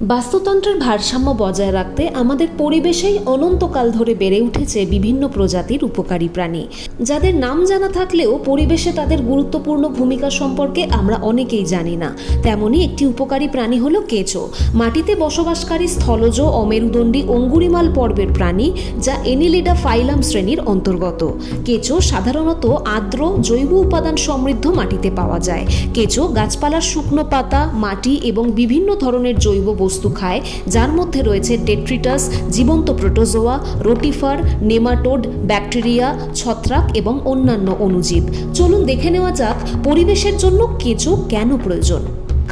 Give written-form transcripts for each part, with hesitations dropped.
বাস্তুতন্ত্রের ভারসাম্য বজায় রাখতে আমাদের পরিবেশেই অনন্তকাল ধরে বেড়ে উঠেছে বিভিন্ন প্রজাতির উপকারী প্রাণী, যাদের নাম জানা থাকলেও পরিবেশে তাদের গুরুত্বপূর্ণ ভূমিকা সম্পর্কে আমরা অনেকেই জানি না। তেমনই একটি উপকারী প্রাণী হলো কেঁচো। মাটিতে বসবাসকারী স্থলজ অমেরুদণ্ডী অঙ্গুরিমাল পর্বের প্রাণী, যা এনিলিডা ফাইলাম শ্রেণীর অন্তর্গত। কেঁচো সাধারণত আর্দ্র জৈব উপাদান সমৃদ্ধ মাটিতে পাওয়া যায়। কেঁচো গাছপালার শুকনো পাতা, মাটি এবং বিভিন্ন ধরনের জৈব বস্তু খায়, যার মধ্যে রয়েছে ডেট্রিটাস, জীবন্ত প্রোটোজোয়া, রোটিফার, নেমাটোড, ব্যাকটেরিয়া, ছত্রাক এবং অন্যান্য অণুজীব। চলুন দেখে নেওয়া যাক পরিবেশের জন্য কেঁচো কেন প্রয়োজন।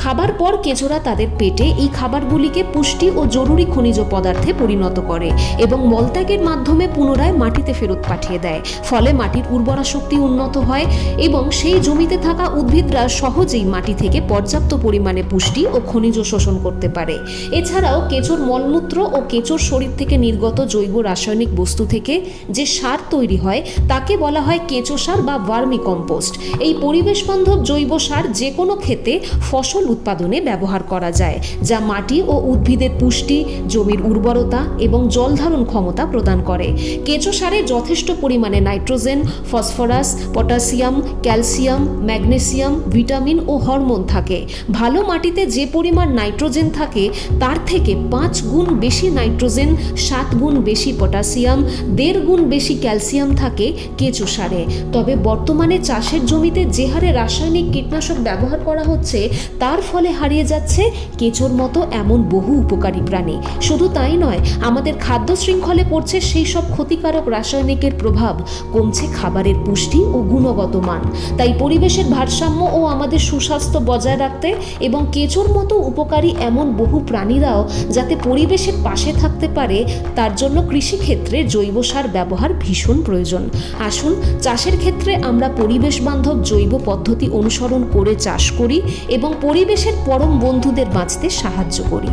খাবার পর কেঁচোরা তাদের পেটে এই খাবারগুলিকে পুষ্টি ও জরুরি খনিজ পদার্থে পরিণত করে এবং মলত্যাগের মাধ্যমে পুনরায় মাটিতে ফেরত পাঠিয়ে দেয়। ফলে মাটির উর্বরা শক্তি উন্নত হয় এবং সেই জমিতে থাকা উদ্ভিদরা সহজেই মাটি থেকে পর্যাপ্ত পরিমাণে পুষ্টি ও খনিজ শোষণ করতে পারে। এছাড়াও কেঁচোর মলমূত্র ও কেঁচোর শরীর থেকে নির্গত জৈব রাসায়নিক বস্তু থেকে যে সার তৈরি হয় তাকে বলা হয় কেঁচো সার বা ভার্মি কম্পোস্ট। এই পরিবেশ বান্ধব জৈব সার যে কোনো ক্ষেতে ফসল উৎপাদনে ব্যবহার করা যায়, যা মাটি ও উদ্ভিদের পুষ্টি, জমির উর্বরতা এবং জলধারণ ক্ষমতা প্রদান করে। কেঁচো সারে যথেষ্ট পরিমাণে nitrogen, phosphorus, potassium, calcium, magnesium, vitamin ও হরমোন থাকে। ভালো মাটিতে যে পরিমাণ নাইট্রোজেন থাকে তার থেকে 5 গুণ বেশি নাইট্রোজেন, 7 গুণ বেশি পটাশিয়াম, 1.5 গুণ বেশি ক্যালসিয়াম থাকে কেঁচো সারে। তবে বর্তমানে চাষের জমিতে যে হারে রাসায়নিক কীটনাশক ব্যবহার করা হচ্ছে তার ফলে হারিয়ে যাচ্ছে কেঁচোর মতো এমন বহু উপকারী প্রাণী। শুধু তাই নয়, আমাদের খাদ্য শৃঙ্খলে পড়ছে সেই সব ক্ষতিকারক রাসায়নিকের প্রভাব, কমছে খাবারের পুষ্টি ও গুণগত মান। তাই পরিবেশের ভারসাম্য ও আমাদের সুস্বাস্থ্য বজায় রাখতে এবং কেঁচোর মতো উপকারী এমন বহু প্রাণীরাও যাতে পরিবেশের পাশে থাকতে পারে, তার জন্য কৃষিক্ষেত্রে জৈব সার ব্যবহার ভীষণ প্রয়োজন। আসুন চাষের ক্ষেত্রে আমরা পরিবেশ বান্ধব জৈব পদ্ধতি অনুসরণ করে চাষ করি এবং পরিবেশের পরম বন্ধুদের বাঁচতে সাহায্য করি।